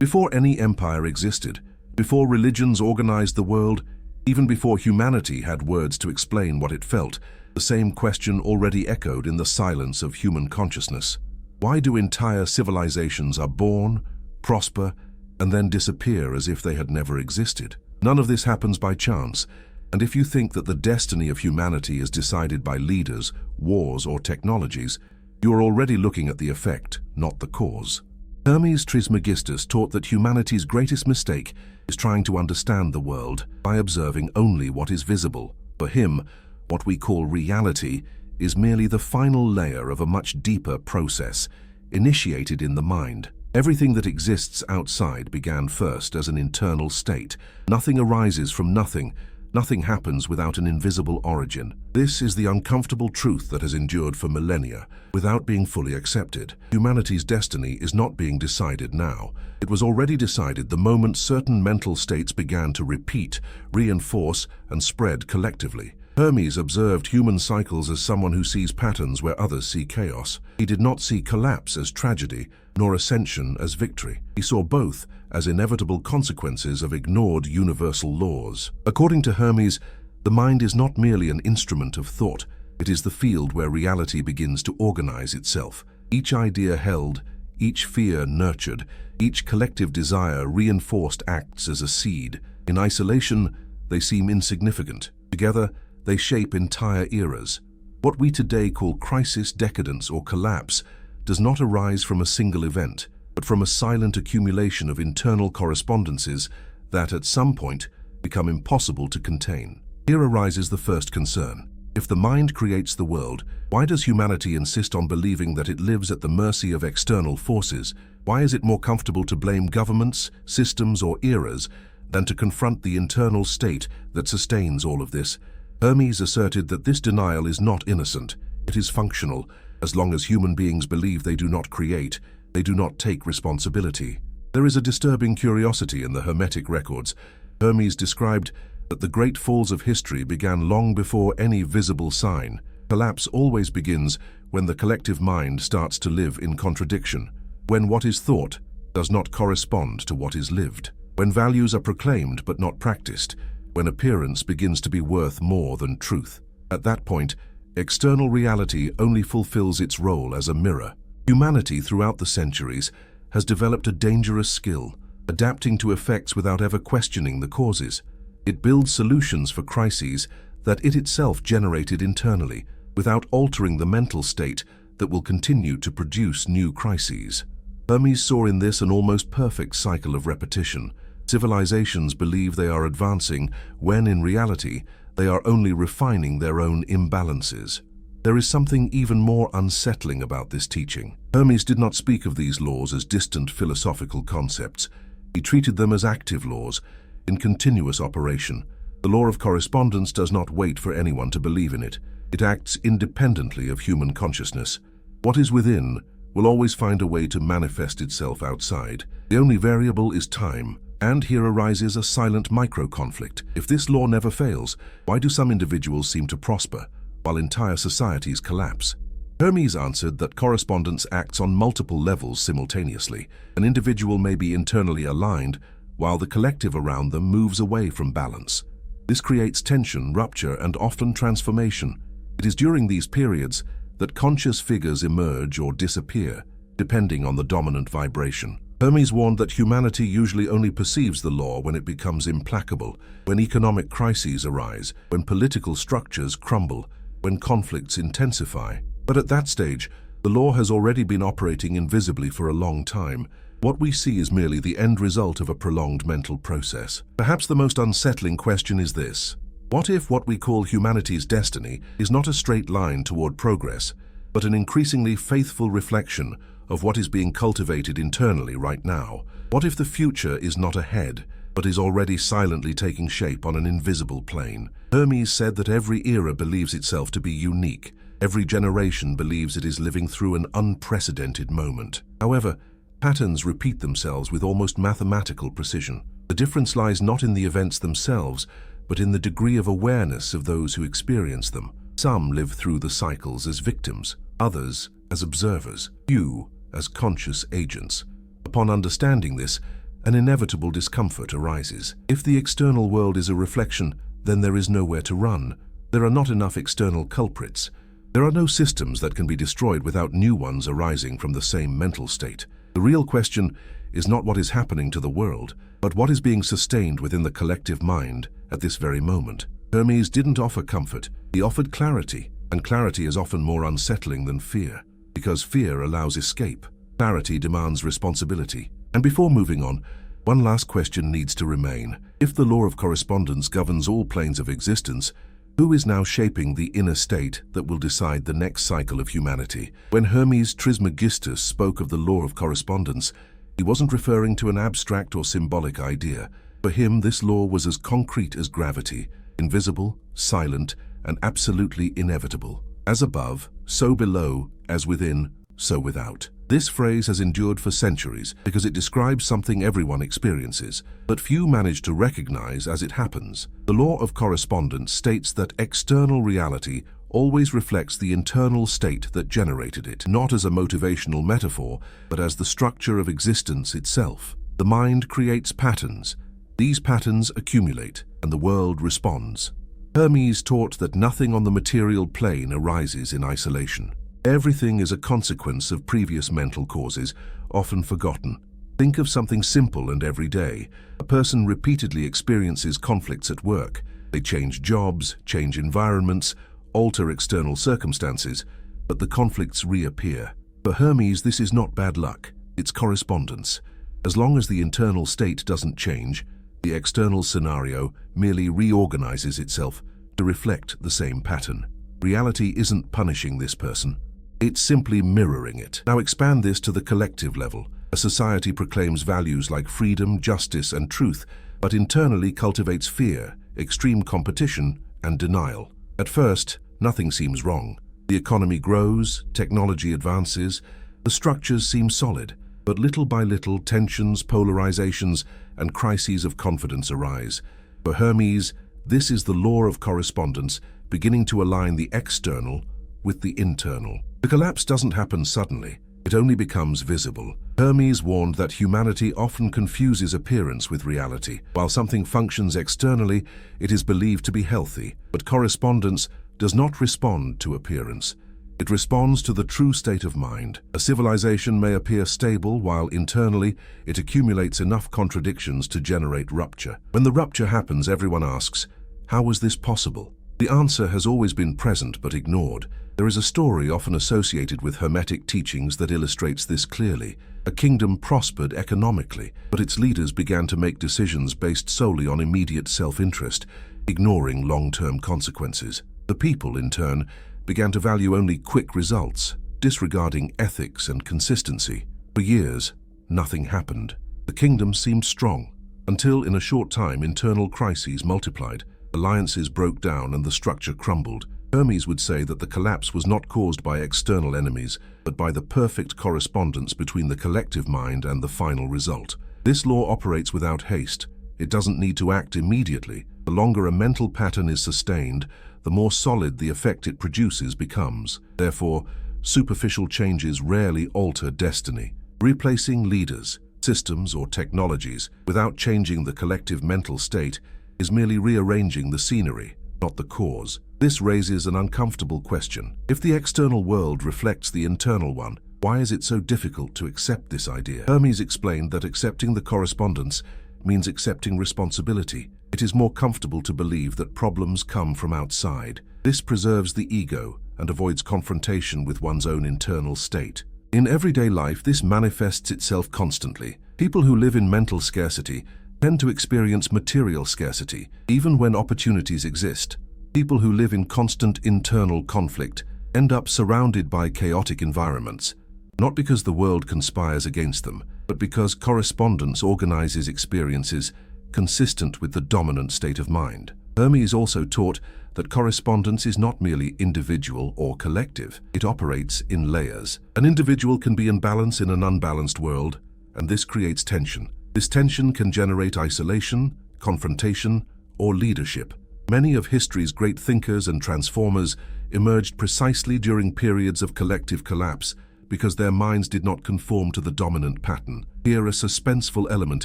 Before any empire existed, before religions organized the world, even before humanity had words to explain what it felt, the same question already echoed in the silence of human consciousness. Why do entire civilizations are born, prosper, and then disappear as if they had never existed? None of this happens by chance, and if you think that the destiny of humanity is decided by leaders, wars, or technologies, you are already looking at the effect, not the cause. Hermes Trismegistus taught that humanity's greatest mistake is trying to understand the world by observing only what is visible. For him, what we call reality is merely the final layer of a much deeper process, initiated in the mind. Everything that exists outside began first as an internal state. Nothing arises from nothing. Nothing happens without an invisible origin. This is the uncomfortable truth that has endured for millennia, without being fully accepted. Humanity's destiny is not being decided now. It was already decided the moment certain mental states began to repeat, reinforce, and spread collectively. Hermes observed human cycles as someone who sees patterns where others see chaos. He did not see collapse as tragedy, nor ascension as victory. He saw both as inevitable consequences of ignored universal laws. According to Hermes, the mind is not merely an instrument of thought. It is the field where reality begins to organize itself. Each idea held, each fear nurtured, each collective desire reinforced acts as a seed. In isolation, they seem insignificant. Together, they shape entire eras. What we today call crisis, decadence, or collapse does not arise from a single event, but from a silent accumulation of internal correspondences that, at some point, become impossible to contain. Here arises the first concern. If the mind creates the world, why does humanity insist on believing that it lives at the mercy of external forces? Why is it more comfortable to blame governments, systems, or eras than to confront the internal state that sustains all of this? Hermes asserted that this denial is not innocent. It is functional. As long as human beings believe they do not create, they do not take responsibility. There is a disturbing curiosity in the Hermetic records. Hermes described that the great falls of history began long before any visible sign. Collapse always begins when the collective mind starts to live in contradiction, when what is thought does not correspond to what is lived, when values are proclaimed but not practiced, when appearance begins to be worth more than truth. At that point, external reality only fulfills its role as a mirror. Humanity throughout the centuries has developed a dangerous skill, adapting to effects without ever questioning the causes. It builds solutions for crises that it itself generated internally, without altering the mental state that will continue to produce new crises. Hermes saw in this an almost perfect cycle of repetition. Civilizations believe they are advancing when, in reality, they are only refining their own imbalances. There is something even more unsettling about this teaching. Hermes did not speak of these laws as distant philosophical concepts. He treated them as active laws, in continuous operation. The law of correspondence does not wait for anyone to believe in it. It acts independently of human consciousness. What is within will always find a way to manifest itself outside. The only variable is time. And here arises a silent micro-conflict. If this law never fails, why do some individuals seem to prosper, while entire societies collapse? Hermes answered that correspondence acts on multiple levels simultaneously. An individual may be internally aligned, while the collective around them moves away from balance. This creates tension, rupture, and often transformation. It is during these periods that conscious figures emerge or disappear, depending on the dominant vibration. Hermes warned that humanity usually only perceives the law when it becomes implacable, when economic crises arise, when political structures crumble, when conflicts intensify. But at that stage, the law has already been operating invisibly for a long time. What we see is merely the end result of a prolonged mental process. Perhaps the most unsettling question is this: what if what we call humanity's destiny is not a straight line toward progress, but an increasingly faithful reflection of what is being cultivated internally right now? What if the future is not ahead, but is already silently taking shape on an invisible plane? Hermes said that every era believes itself to be unique. Every generation believes it is living through an unprecedented moment. However, patterns repeat themselves with almost mathematical precision. The difference lies not in the events themselves, but in the degree of awareness of those who experience them. Some live through the cycles as victims, others as observers, few as conscious agents. Upon understanding this, an inevitable discomfort arises. If the external world is a reflection, then there is nowhere to run. There are not enough external culprits. There are no systems that can be destroyed without new ones arising from the same mental state. The real question is not what is happening to the world, but what is being sustained within the collective mind at this very moment. Hermes didn't offer comfort, he offered clarity, and clarity is often more unsettling than fear, because fear allows escape. Clarity demands responsibility. And before moving on, one last question needs to remain. If the law of correspondence governs all planes of existence, who is now shaping the inner state that will decide the next cycle of humanity? When Hermes Trismegistus spoke of the law of correspondence, he wasn't referring to an abstract or symbolic idea. For him, this law was as concrete as gravity, invisible, silent, and absolutely inevitable. As above, so below, as within, so without. This phrase has endured for centuries because it describes something everyone experiences, but few manage to recognize as it happens. The law of correspondence states that external reality always reflects the internal state that generated it, not as a motivational metaphor, but as the structure of existence itself. The mind creates patterns. These patterns accumulate, and the world responds. Hermes taught that nothing on the material plane arises in isolation. Everything is a consequence of previous mental causes, often forgotten. Think of something simple and everyday. A person repeatedly experiences conflicts at work. They change jobs, change environments, alter external circumstances, but the conflicts reappear. For Hermes, this is not bad luck, it's correspondence. As long as the internal state doesn't change, the external scenario merely reorganizes itself to reflect the same pattern. Reality isn't punishing this person. It's simply mirroring it. Now expand this to the collective level. A society proclaims values like freedom, justice, and truth, but internally cultivates fear, extreme competition, and denial. At first, nothing seems wrong. The economy grows, technology advances, the structures seem solid, but little by little tensions, polarizations, and crises of confidence arise. For Hermes, this is the law of correspondence, beginning to align the external with the internal. The collapse doesn't happen suddenly, it only becomes visible. Hermes warned that humanity often confuses appearance with reality. While something functions externally, it is believed to be healthy, but correspondence does not respond to appearance. It responds to the true state of mind. A civilization may appear stable while internally it accumulates enough contradictions to generate rupture. When the rupture happens, everyone asks, how was this possible? The answer has always been present but ignored. There is a story often associated with Hermetic teachings that illustrates this clearly. A kingdom prospered economically, but its leaders began to make decisions based solely on immediate self-interest, ignoring long-term consequences. The people, in turn, began to value only quick results, disregarding ethics and consistency. For years, nothing happened. The kingdom seemed strong, until in a short time internal crises multiplied, alliances broke down and the structure crumbled. Hermes would say that the collapse was not caused by external enemies, but by the perfect correspondence between the collective mind and the final result. This law operates without haste. It doesn't need to act immediately. The longer a mental pattern is sustained, the more solid the effect it produces becomes. Therefore, superficial changes rarely alter destiny. Replacing leaders, systems, or technologies without changing the collective mental state is merely rearranging the scenery, not the cause. This raises an uncomfortable question. If the external world reflects the internal one, why is it so difficult to accept this idea? Hermes explained that accepting the correspondence means accepting responsibility. It is more comfortable to believe that problems come from outside. This preserves the ego and avoids confrontation with one's own internal state. In everyday life, this manifests itself constantly. People who live in mental scarcity tend to experience material scarcity, even when opportunities exist. People who live in constant internal conflict end up surrounded by chaotic environments, not because the world conspires against them, but because correspondence organizes experiences consistent with the dominant state of mind. Hermes also taught that correspondence is not merely individual or collective. It operates in layers. An individual can be in balance in an unbalanced world, and this creates tension. This tension can generate isolation, confrontation, or leadership. Many of history's great thinkers and transformers emerged precisely during periods of collective collapse because their minds did not conform to the dominant pattern. Here a suspenseful element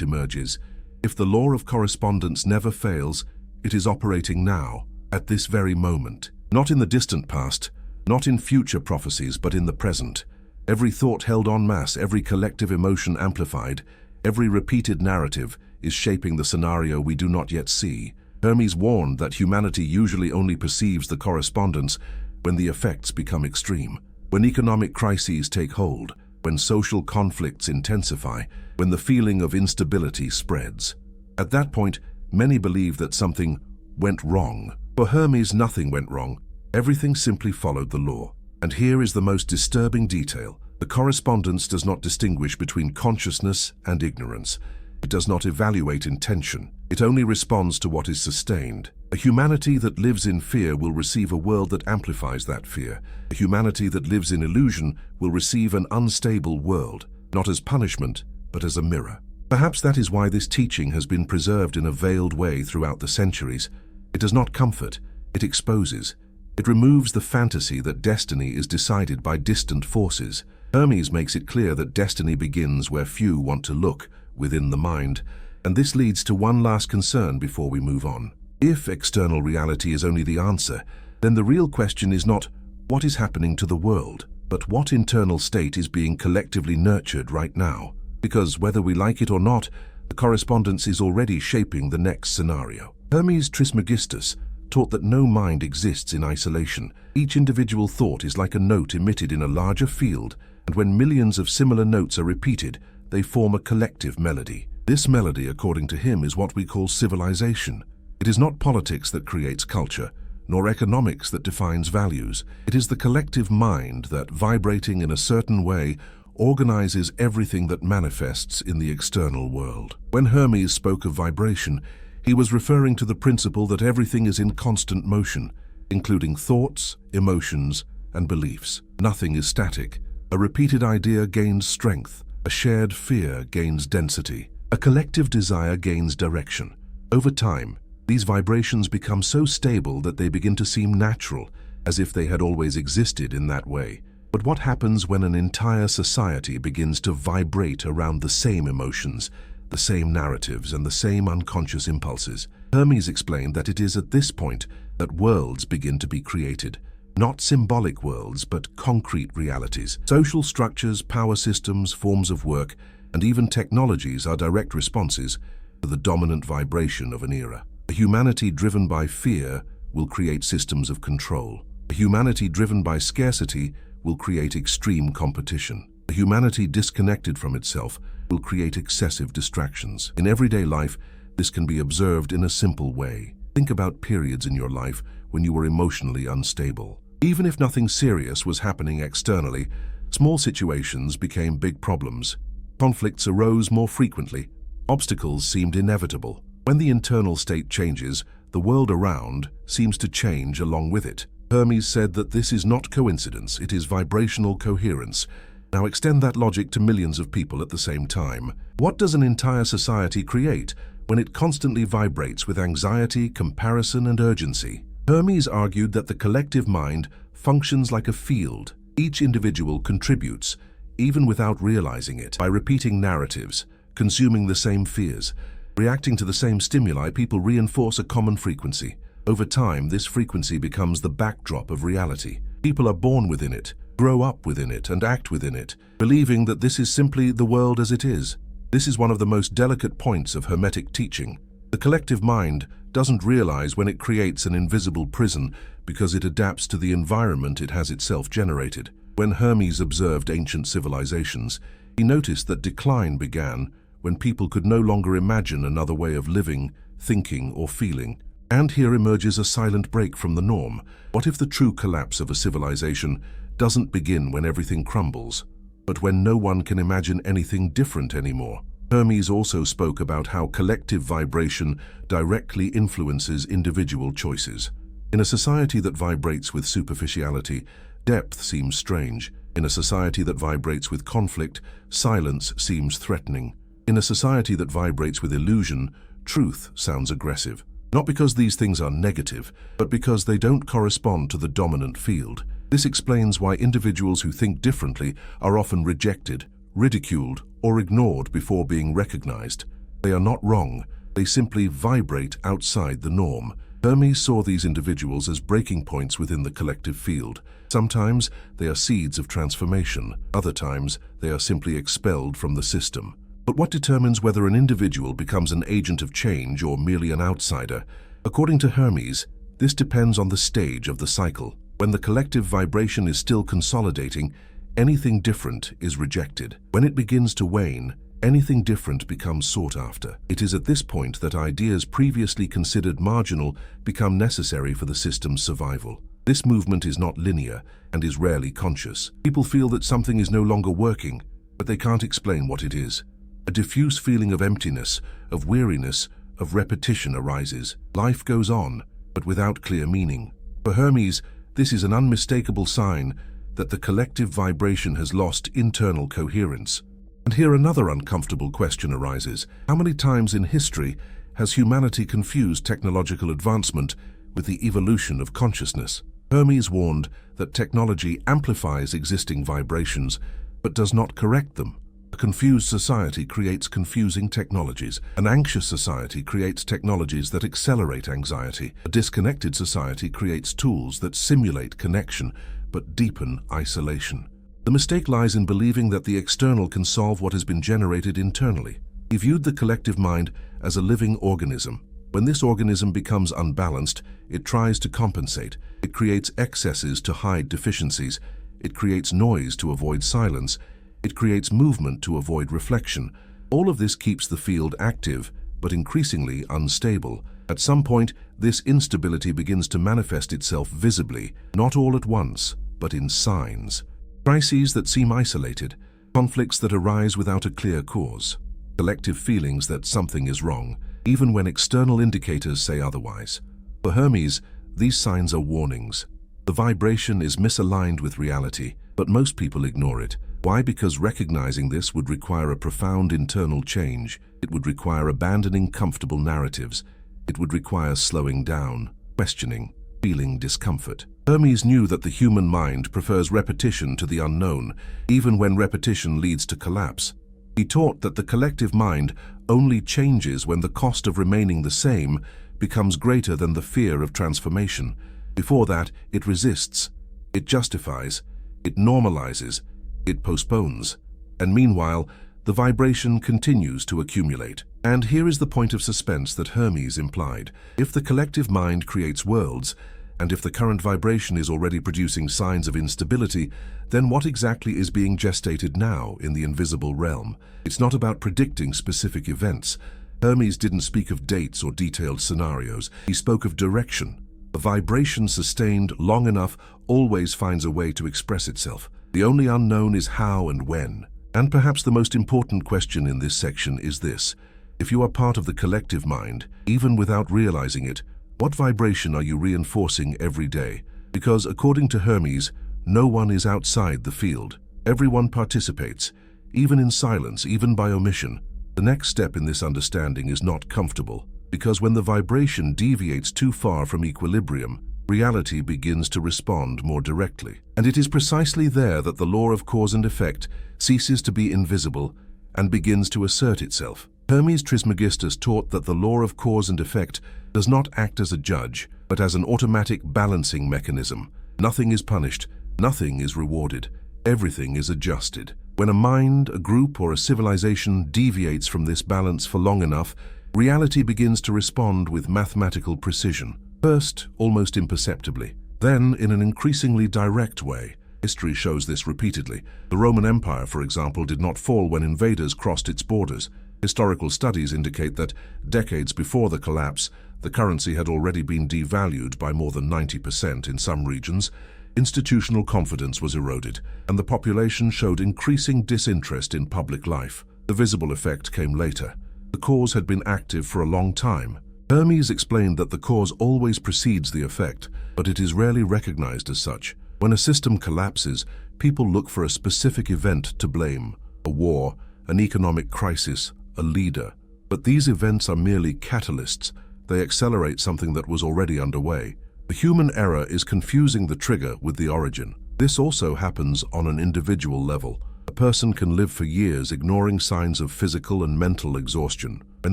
emerges. If the law of correspondence never fails, it is operating now, at this very moment. Not in the distant past, not in future prophecies, but in the present. Every thought held en masse, every collective emotion amplified, every repeated narrative is shaping the scenario we do not yet see. Hermes warned that humanity usually only perceives the correspondence when the effects become extreme. When economic crises take hold, when social conflicts intensify, when the feeling of instability spreads. At that point, many believe that something went wrong. For Hermes, nothing went wrong. Everything simply followed the law. And here is the most disturbing detail. The correspondence does not distinguish between consciousness and ignorance. It does not evaluate intention. It only responds to what is sustained. A humanity that lives in fear will receive a world that amplifies that fear. A humanity that lives in illusion will receive an unstable world, not as punishment, but as a mirror. Perhaps that is why this teaching has been preserved in a veiled way throughout the centuries. It does not comfort, it exposes. It removes the fantasy that destiny is decided by distant forces. Hermes makes it clear that destiny begins where few want to look, within the mind. And this leads to one last concern before we move on. If external reality is only the answer, then the real question is not what is happening to the world, but what internal state is being collectively nurtured right now. Because whether we like it or not, the correspondence is already shaping the next scenario. Hermes Trismegistus taught that no mind exists in isolation. Each individual thought is like a note emitted in a larger field, and when millions of similar notes are repeated, they form a collective melody. This melody, according to him, is what we call civilization. It is not politics that creates culture, nor economics that defines values. It is the collective mind that, vibrating in a certain way, organizes everything that manifests in the external world. When Hermes spoke of vibration, he was referring to the principle that everything is in constant motion, including thoughts, emotions, and beliefs. Nothing is static. A repeated idea gains strength. A shared fear gains density. A collective desire gains direction. Over time, these vibrations become so stable that they begin to seem natural, as if they had always existed in that way. But what happens when an entire society begins to vibrate around the same emotions, the same narratives, and the same unconscious impulses? Hermes explained that it is at this point that worlds begin to be created. Not symbolic worlds, but concrete realities. Social structures, power systems, forms of work, and even technologies are direct responses to the dominant vibration of an era. A humanity driven by fear will create systems of control. A humanity driven by scarcity will create extreme competition. A humanity disconnected from itself will create excessive distractions. In everyday life, this can be observed in a simple way. Think about periods in your life when you were emotionally unstable. Even if nothing serious was happening externally, small situations became big problems. Conflicts arose more frequently. Obstacles seemed inevitable. When the internal state changes, the world around seems to change along with it. Hermes said that this is not coincidence, it is vibrational coherence. Now extend that logic to millions of people at the same time. What does an entire society create when it constantly vibrates with anxiety, comparison, and urgency? Hermes argued that the collective mind functions like a field. Each individual contributes, even without realizing it. By repeating narratives, consuming the same fears, reacting to the same stimuli, people reinforce a common frequency. Over time, this frequency becomes the backdrop of reality. People are born within it, grow up within it, and act within it, believing that this is simply the world as it is. This is one of the most delicate points of Hermetic teaching. The collective mind doesn't realize when it creates an invisible prison because it adapts to the environment it has itself generated. When Hermes observed ancient civilizations, he noticed that decline began when people could no longer imagine another way of living, thinking, or feeling. And here emerges a silent break from the norm. What if the true collapse of a civilization doesn't begin when everything crumbles, but when no one can imagine anything different anymore? Hermes also spoke about how collective vibration directly influences individual choices. In a society that vibrates with superficiality, depth seems strange. In a society that vibrates with conflict, silence seems threatening. In a society that vibrates with illusion, truth sounds aggressive. Not because these things are negative, but because they don't correspond to the dominant field. This explains why individuals who think differently are often rejected, ridiculed, or ignored before being recognized. They are not wrong, they simply vibrate outside the norm. Hermes saw these individuals as breaking points within the collective field. Sometimes they are seeds of transformation, other times they are simply expelled from the system. But what determines whether an individual becomes an agent of change or merely an outsider? According to Hermes, this depends on the stage of the cycle. When the collective vibration is still consolidating, anything different is rejected. When it begins to wane, anything different becomes sought after. It is at this point that ideas previously considered marginal become necessary for the system's survival. This movement is not linear and is rarely conscious. People feel that something is no longer working, but they can't explain what it is. A diffuse feeling of emptiness, of weariness, of repetition arises. Life goes on, but without clear meaning. For Hermes, this is an unmistakable sign that the collective vibration has lost internal coherence. And here another uncomfortable question arises. How many times in history has humanity confused technological advancement with the evolution of consciousness? Hermes warned that technology amplifies existing vibrations, but does not correct them. A confused society creates confusing technologies. An anxious society creates technologies that accelerate anxiety. A disconnected society creates tools that simulate connection, but deepen isolation. The mistake lies in believing that the external can solve what has been generated internally. He viewed the collective mind as a living organism. When this organism becomes unbalanced, it tries to compensate. It creates excesses to hide deficiencies. It creates noise to avoid silence. It creates movement to avoid reflection. All of this keeps the field active, but increasingly unstable. At some point, this instability begins to manifest itself visibly, not all at once, but in signs. Crises that seem isolated, conflicts that arise without a clear cause, collective feelings that something is wrong, even when external indicators say otherwise. For Hermes, these signs are warnings. The vibration is misaligned with reality, but most people ignore it. Why? Because recognizing this would require a profound internal change. It would require abandoning comfortable narratives. It would require slowing down, questioning, feeling discomfort. Hermes knew that the human mind prefers repetition to the unknown, even when repetition leads to collapse. He taught that the collective mind only changes when the cost of remaining the same becomes greater than the fear of transformation. Before that, it resists, it justifies, it normalizes, it postpones, and meanwhile, the vibration continues to accumulate. And here is the point of suspense that Hermes implied. If the collective mind creates worlds, and if the current vibration is already producing signs of instability, then what exactly is being gestated now in the invisible realm? It's not about predicting specific events. Hermes didn't speak of dates or detailed scenarios. He spoke of direction. A vibration sustained long enough always finds a way to express itself. The only unknown is how and when. And perhaps the most important question in this section is this. If you are part of the collective mind, even without realizing it, what vibration are you reinforcing every day? Because according to Hermes, no one is outside the field. Everyone participates, even in silence, even by omission. The next step in this understanding is not comfortable, because when the vibration deviates too far from equilibrium, reality begins to respond more directly. And it is precisely there that the law of cause and effect ceases to be invisible and begins to assert itself. Hermes Trismegistus taught that the law of cause and effect does not act as a judge, but as an automatic balancing mechanism. Nothing is punished, nothing is rewarded, everything is adjusted. When a mind, a group, or a civilization deviates from this balance for long enough, reality begins to respond with mathematical precision. First, almost imperceptibly, then in an increasingly direct way. History shows this repeatedly. The Roman Empire, for example, did not fall when invaders crossed its borders. Historical studies indicate that, decades before the collapse, the currency had already been devalued by more than 90% in some regions. Institutional confidence was eroded, and the population showed increasing disinterest in public life. The visible effect came later. The cause had been active for a long time. Hermes explained that the cause always precedes the effect, but it is rarely recognized as such. When a system collapses, people look for a specific event to blame: a war, an economic crisis, a leader. But these events are merely catalysts. They accelerate something that was already underway. The human error is confusing the trigger with the origin. This also happens on an individual level. A person can live for years ignoring signs of physical and mental exhaustion. When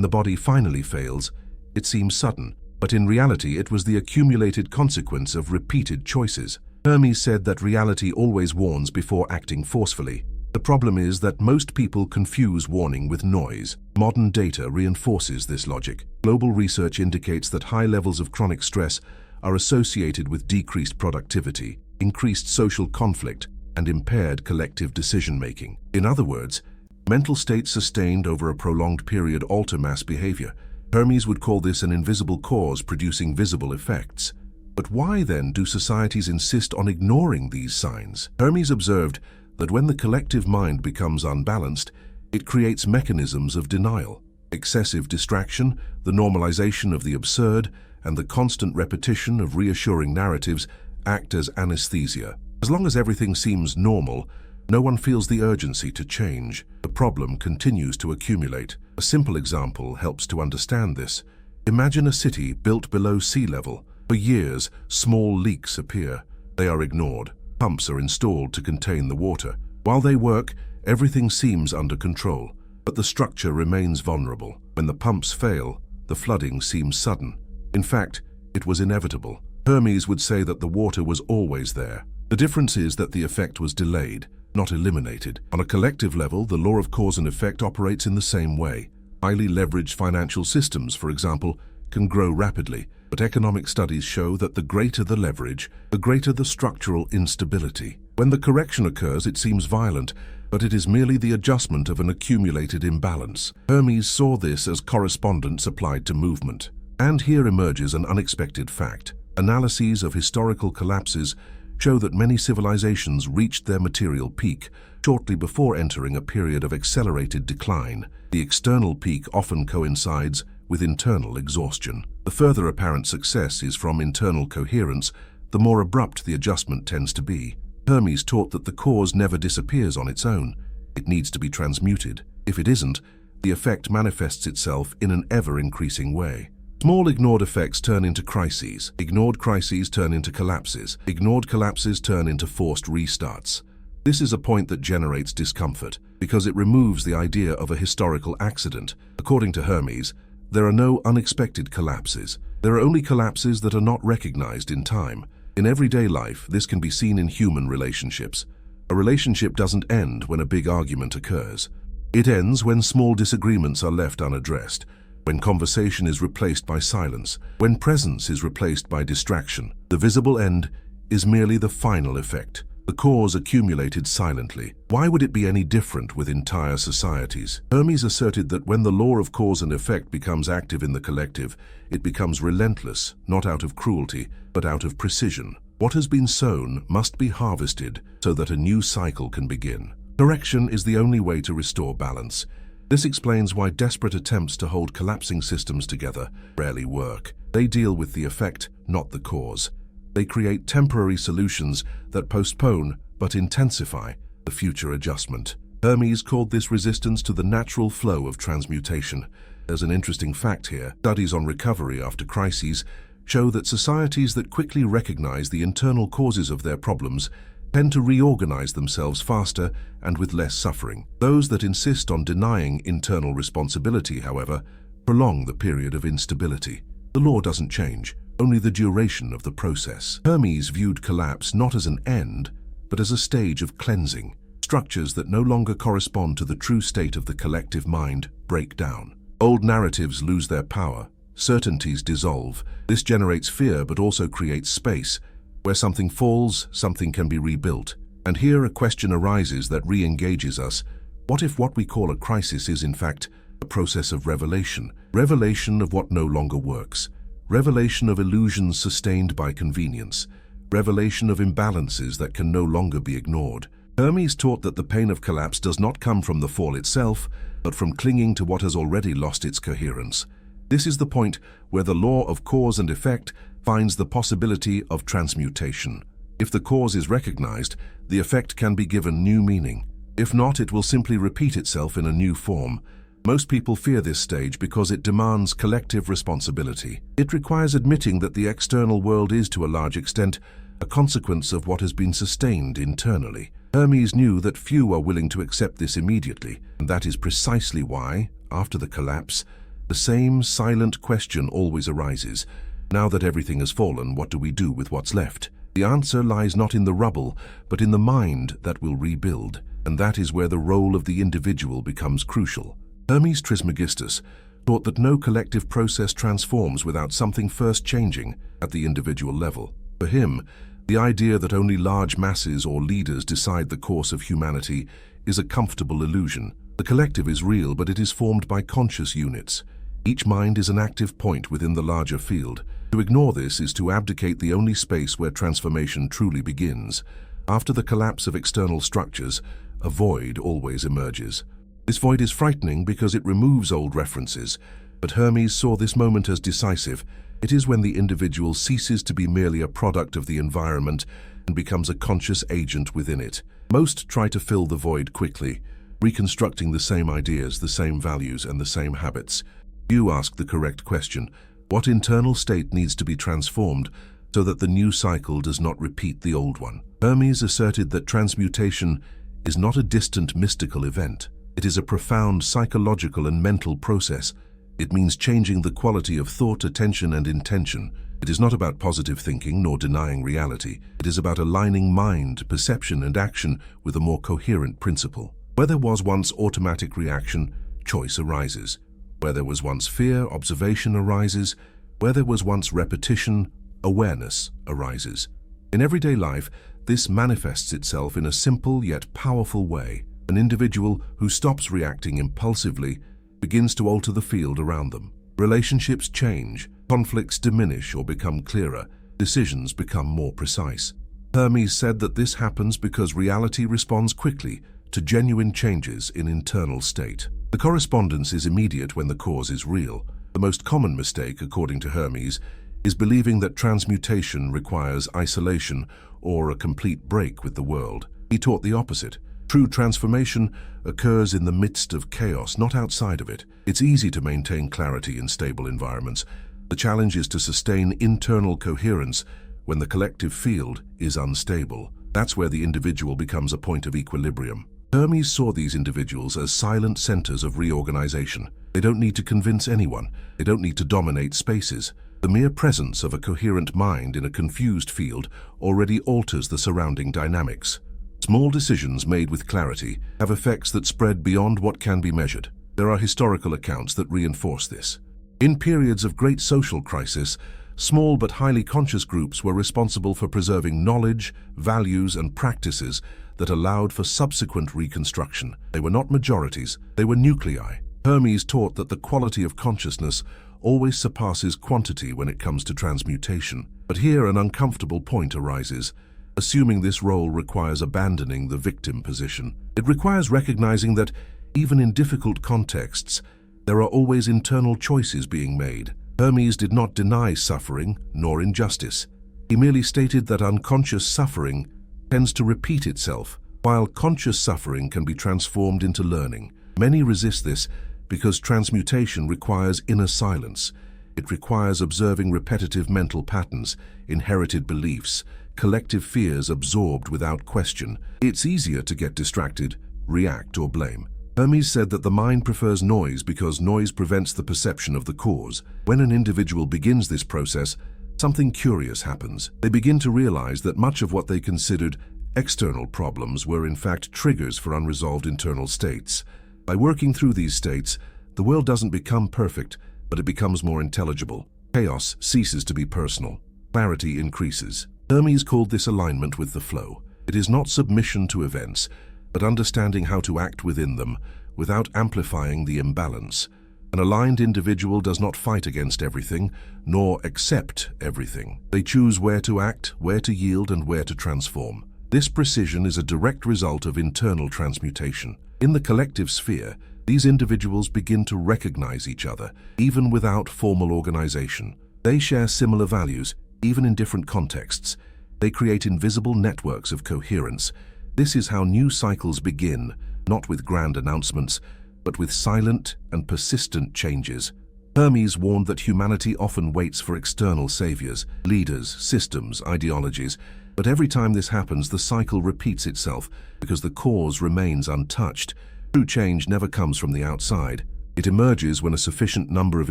the body finally fails, it seems sudden, but in reality it was the accumulated consequence of repeated choices. Hermes said that reality always warns before acting forcefully. The problem is that most people confuse warning with noise. Modern data reinforces this logic. Global research indicates that high levels of chronic stress are associated with decreased productivity, increased social conflict, and impaired collective decision-making. In other words, mental states sustained over a prolonged period alter mass behavior. Hermes would call this an invisible cause producing visible effects. But why then do societies insist on ignoring these signs? Hermes observed that when the collective mind becomes unbalanced, it creates mechanisms of denial. Excessive distraction, the normalization of the absurd, and the constant repetition of reassuring narratives act as anesthesia. As long as everything seems normal, no one feels the urgency to change. The problem continues to accumulate. A simple example helps to understand this. Imagine a city built below sea level. For years, small leaks appear. They are ignored. Pumps are installed to contain the water. While they work, everything seems under control, but the structure remains vulnerable. When the pumps fail, the flooding seems sudden. In fact, it was inevitable. Hermes would say that the water was always there. The difference is that the effect was delayed, not eliminated. On a collective level, the law of cause and effect operates in the same way. Highly leveraged financial systems, for example, can grow rapidly, but economic studies show that the greater the leverage, the greater the structural instability. When the correction occurs, it seems violent, but it is merely the adjustment of an accumulated imbalance. Hermes saw this as correspondence applied to movement. And here emerges an unexpected fact. Analyses of historical collapses show that many civilizations reached their material peak shortly before entering a period of accelerated decline. The external peak often coincides with internal exhaustion. The further apparent success is from internal coherence, the more abrupt the adjustment tends to be. Hermes taught that the cause never disappears on its own. It needs to be transmuted. If it isn't, the effect manifests itself in an ever-increasing way. Small ignored effects turn into crises. Ignored crises turn into collapses. Ignored collapses turn into forced restarts. This is a point that generates discomfort, because it removes the idea of a historical accident. According to Hermes, there are no unexpected collapses. There are only collapses that are not recognized in time. In everyday life, this can be seen in human relationships. A relationship doesn't end when a big argument occurs. It ends when small disagreements are left unaddressed, when conversation is replaced by silence, when presence is replaced by distraction. The visible end is merely the final effect. The cause accumulated silently. Why would it be any different with entire societies? Hermes asserted that when the law of cause and effect becomes active in the collective, it becomes relentless, not out of cruelty, but out of precision. What has been sown must be harvested so that a new cycle can begin. Correction is the only way to restore balance. This explains why desperate attempts to hold collapsing systems together rarely work. They deal with the effect, not the cause. They create temporary solutions that postpone but intensify the future adjustment. Hermes called this resistance to the natural flow of transmutation. There's an interesting fact here. Studies on recovery after crises show that societies that quickly recognize the internal causes of their problems tend to reorganize themselves faster and with less suffering. Those that insist on denying internal responsibility, however, prolong the period of instability. The law doesn't change, only the duration of the process. Hermes viewed collapse not as an end, but as a stage of cleansing. Structures that no longer correspond to the true state of the collective mind break down. Old narratives lose their power. Certainties dissolve. This generates fear but also creates space. Where something falls, something can be rebuilt. And here a question arises that re-engages us. What if what we call a crisis is in fact a process of revelation? Revelation of what no longer works. Revelation of illusions sustained by convenience. Revelation of imbalances that can no longer be ignored. Hermes taught that the pain of collapse does not come from the fall itself, but from clinging to what has already lost its coherence. This is the point where the law of cause and effect finds the possibility of transmutation. If the cause is recognized, the effect can be given new meaning. If not, it will simply repeat itself in a new form. Most people fear this stage because it demands collective responsibility. It requires admitting that the external world is, to a large extent, a consequence of what has been sustained internally. Hermes knew that few are willing to accept this immediately, and that is precisely why, after the collapse, the same silent question always arises. Now that everything has fallen, what do we do with what's left? The answer lies not in the rubble, but in the mind that will rebuild, and that is where the role of the individual becomes crucial. Hermes Trismegistus taught that no collective process transforms without something first changing at the individual level. For him, the idea that only large masses or leaders decide the course of humanity is a comfortable illusion. The collective is real, but it is formed by conscious units. Each mind is an active point within the larger field. To ignore this is to abdicate the only space where transformation truly begins. After the collapse of external structures, a void always emerges. This void is frightening because it removes old references, but Hermes saw this moment as decisive. It is when the individual ceases to be merely a product of the environment and becomes a conscious agent within it. Most try to fill the void quickly, reconstructing the same ideas, the same values, and the same habits. You ask the correct question: what internal state needs to be transformed so that the new cycle does not repeat the old one? Hermes asserted that transmutation is not a distant mystical event. It is a profound psychological and mental process. It means changing the quality of thought, attention, and intention. It is not about positive thinking nor denying reality. It is about aligning mind, perception, and action with a more coherent principle. Where there was once automatic reaction, choice arises. Where there was once fear, observation arises. Where there was once repetition, awareness arises. In everyday life, this manifests itself in a simple yet powerful way. An individual who stops reacting impulsively begins to alter the field around them. Relationships change, conflicts diminish or become clearer, decisions become more precise. Hermes said that this happens because reality responds quickly to genuine changes in internal state. The correspondence is immediate when the cause is real. The most common mistake, according to Hermes, is believing that transmutation requires isolation or a complete break with the world. He taught the opposite. True transformation occurs in the midst of chaos, not outside of it. It's easy to maintain clarity in stable environments. The challenge is to sustain internal coherence when the collective field is unstable. That's where the individual becomes a point of equilibrium. Hermes saw these individuals as silent centers of reorganization. They don't need to convince anyone. They don't need to dominate spaces. The mere presence of a coherent mind in a confused field already alters the surrounding dynamics. Small decisions made with clarity have effects that spread beyond what can be measured. There are historical accounts that reinforce this. In periods of great social crisis, small but highly conscious groups were responsible for preserving knowledge, values, and practices that allowed for subsequent reconstruction. They were not majorities, they were nuclei. Hermes taught that the quality of consciousness always surpasses quantity when it comes to transmutation. But here an uncomfortable point arises. Assuming this role requires abandoning the victim position. It requires recognizing that, even in difficult contexts, there are always internal choices being made. Hermes did not deny suffering nor injustice. He merely stated that unconscious suffering tends to repeat itself, while conscious suffering can be transformed into learning. Many resist this because transmutation requires inner silence. It requires observing repetitive mental patterns, inherited beliefs, collective fears absorbed without question. It's easier to get distracted, react, or blame. Hermes said that the mind prefers noise because noise prevents the perception of the cause. When an individual begins this process, something curious happens. They begin to realize that much of what they considered external problems were in fact triggers for unresolved internal states. By working through these states, the world doesn't become perfect, but it becomes more intelligible. Chaos ceases to be personal. Clarity increases. Hermes called this alignment with the flow. It is not submission to events, but understanding how to act within them without amplifying the imbalance. An aligned individual does not fight against everything, nor accept everything. They choose where to act, where to yield, and where to transform. This precision is a direct result of internal transmutation. In the collective sphere, these individuals begin to recognize each other, even without formal organization. They share similar values, even in different contexts. They create invisible networks of coherence. This is how new cycles begin, not with grand announcements, but with silent and persistent changes. Hermes warned that humanity often waits for external saviors, leaders, systems, ideologies, but every time this happens, the cycle repeats itself because the cause remains untouched. True change never comes from the outside. It emerges when a sufficient number of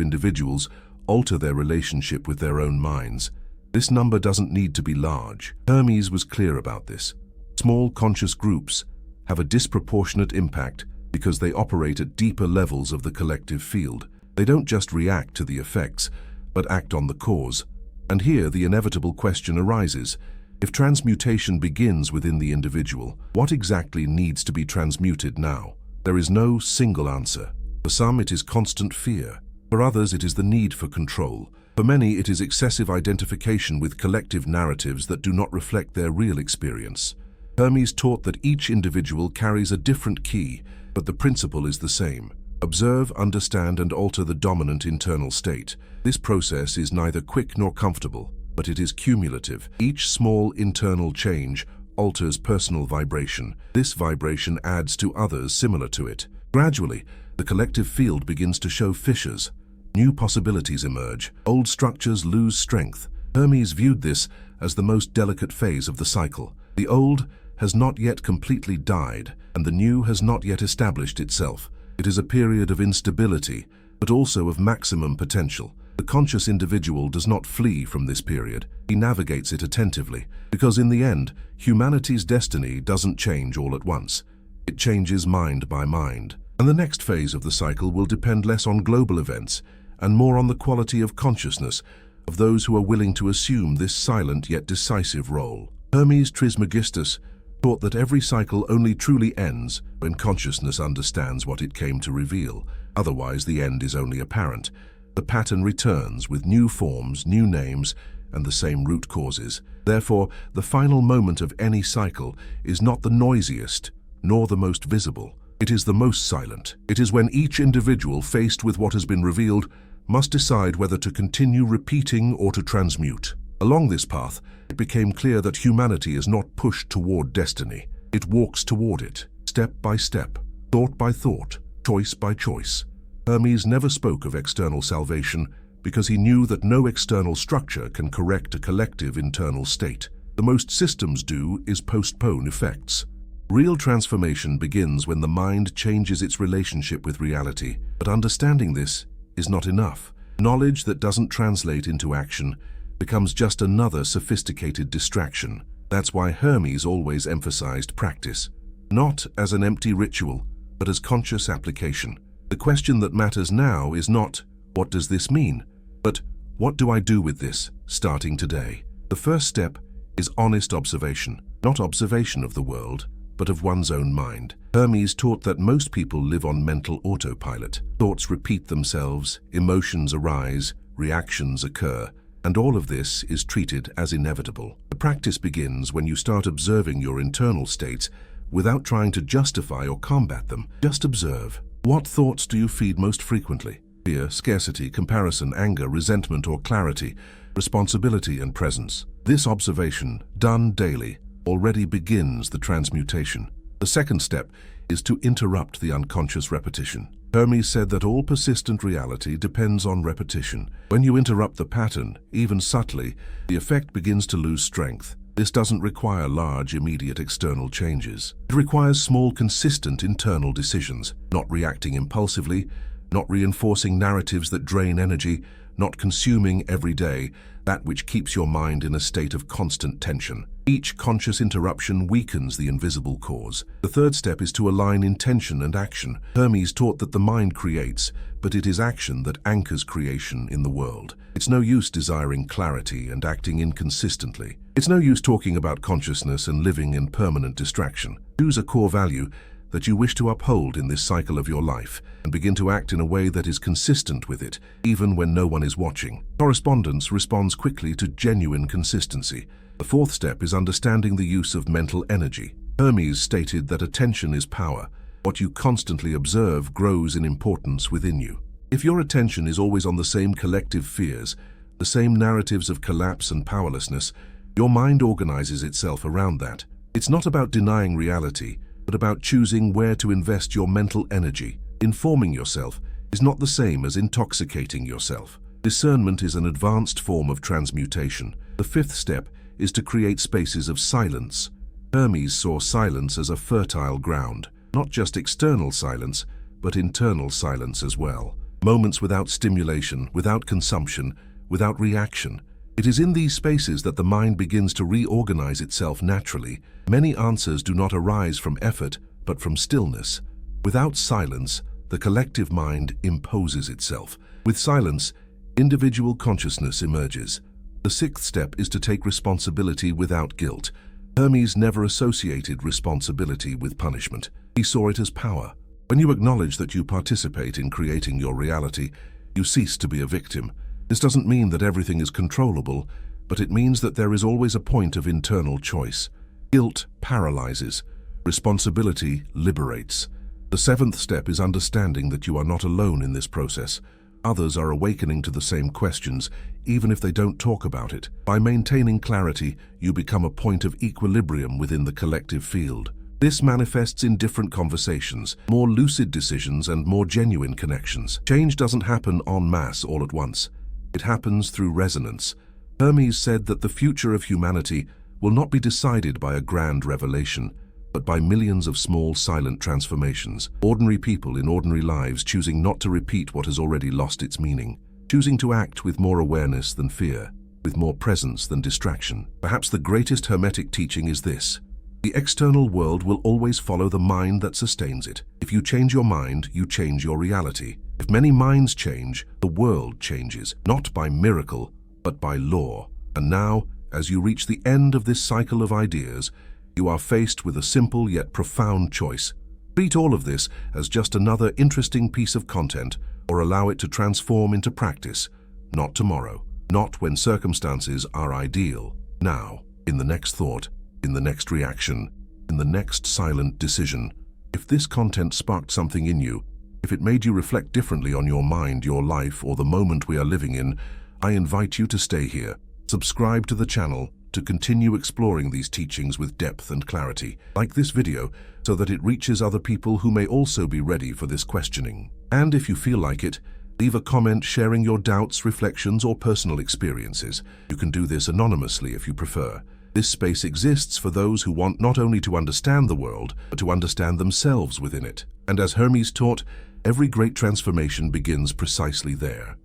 individuals alter their relationship with their own minds. This number doesn't need to be large. Hermes was clear about this. Small conscious groups have a disproportionate impact because they operate at deeper levels of the collective field. They don't just react to the effects, but act on the cause. And here the inevitable question arises. If transmutation begins within the individual, what exactly needs to be transmuted now? There is no single answer. For some, it is constant fear. For others, it is the need for control. For many, it is excessive identification with collective narratives that do not reflect their real experience. Hermes taught that each individual carries a different key, but the principle is the same. Observe, understand, and alter the dominant internal state. This process is neither quick nor comfortable, but it is cumulative. Each small internal change alters personal vibration. This vibration adds to others similar to it. Gradually, the collective field begins to show fissures. New possibilities emerge. Old structures lose strength. Hermes viewed this as the most delicate phase of the cycle. The old has not yet completely died, and the new has not yet established itself. It is a period of instability, but also of maximum potential. The conscious individual does not flee from this period. He navigates it attentively, because in the end, humanity's destiny doesn't change all at once. It changes mind by mind. And the next phase of the cycle will depend less on global events and more on the quality of consciousness of those who are willing to assume this silent yet decisive role. Hermes Trismegistus taught that every cycle only truly ends when consciousness understands what it came to reveal. Otherwise, the end is only apparent. The pattern returns with new forms, new names, and the same root causes. Therefore, the final moment of any cycle is not the noisiest, nor the most visible. It is the most silent. It is when each individual, faced with what has been revealed, must decide whether to continue repeating or to transmute. Along this path, it became clear that humanity is not pushed toward destiny. It walks toward it, step by step, thought by thought, choice by choice. Hermes never spoke of external salvation because he knew that no external structure can correct a collective internal state. The most systems do is postpone effects. Real transformation begins when the mind changes its relationship with reality. But understanding this is not enough. Knowledge that doesn't translate into action becomes just another sophisticated distraction. That's why Hermes always emphasized practice, not as an empty ritual, but as conscious application. The question that matters now is not, what does this mean? But, what do I do with this, starting today? The first step is honest observation, not observation of the world, but of one's own mind. Hermes taught that most people live on mental autopilot. Thoughts repeat themselves, emotions arise, reactions occur, and all of this is treated as inevitable. The practice begins when you start observing your internal states without trying to justify or combat them. Just observe. What thoughts do you feed most frequently? Fear, scarcity, comparison, anger, resentment, or clarity, responsibility, and presence. This observation, done daily, already begins the transmutation. The second step is to interrupt the unconscious repetition. Hermes said that all persistent reality depends on repetition. When you interrupt the pattern, even subtly, the effect begins to lose strength. This doesn't require large, immediate external changes. It requires small, consistent internal decisions, not reacting impulsively, not reinforcing narratives that drain energy, not consuming every day that which keeps your mind in a state of constant tension. Each conscious interruption weakens the invisible cause. The third step is to align intention and action. Hermes taught that the mind creates, but it is action that anchors creation in the world. It's no use desiring clarity and acting inconsistently. It's no use talking about consciousness and living in permanent distraction. Choose a core value that you wish to uphold in this cycle of your life and begin to act in a way that is consistent with it, even when no one is watching. Correspondence responds quickly to genuine consistency. The fourth step is understanding the use of mental energy. Hermes stated that attention is power. What you constantly observe grows in importance within you. If your attention is always on the same collective fears, the same narratives of collapse and powerlessness, your mind organizes itself around that. It's not about denying reality, but about choosing where to invest your mental energy. Informing yourself is not the same as intoxicating yourself. Discernment is an advanced form of transmutation. The fifth step is to create spaces of silence. Hermes saw silence as a fertile ground, not just external silence, but internal silence as well. Moments without stimulation, without consumption, without reaction. It is in these spaces that the mind begins to reorganize itself naturally. Many answers do not arise from effort, but from stillness. Without silence, the collective mind imposes itself. With silence, individual consciousness emerges. The sixth step is to take responsibility without guilt. Hermes never associated responsibility with punishment. He saw it as power. When you acknowledge that you participate in creating your reality, you cease to be a victim. This doesn't mean that everything is controllable, but it means that there is always a point of internal choice. Guilt paralyzes. Responsibility liberates. The seventh step is understanding that you are not alone in this process. Others are awakening to the same questions, even if they don't talk about it. By maintaining clarity, you become a point of equilibrium within the collective field. This manifests in different conversations, more lucid decisions, and more genuine connections. Change doesn't happen en masse all at once. It happens through resonance. Hermes said that the future of humanity will not be decided by a grand revelation, but by millions of small, silent transformations. Ordinary people in ordinary lives choosing not to repeat what has already lost its meaning, choosing to act with more awareness than fear, with more presence than distraction. Perhaps the greatest Hermetic teaching is this: the external world will always follow the mind that sustains it. If you change your mind, you change your reality. If many minds change, the world changes, not by miracle, but by law. And now, as you reach the end of this cycle of ideas, you are faced with a simple yet profound choice. Treat all of this as just another interesting piece of content, or allow it to transform into practice. Not tomorrow, not when circumstances are ideal. Now, in the next thought, in the next reaction, in the next silent decision. If this content sparked something in you, if it made you reflect differently on your mind, your life, or the moment we are living in, I invite you to stay here. Subscribe to the channel to continue exploring these teachings with depth and clarity. Like this video so that it reaches other people who may also be ready for this questioning. And if you feel like it, leave a comment sharing your doubts, reflections, or personal experiences. You can do this anonymously if you prefer. This space exists for those who want not only to understand the world, but to understand themselves within it. And as Hermes taught, every great transformation begins precisely there.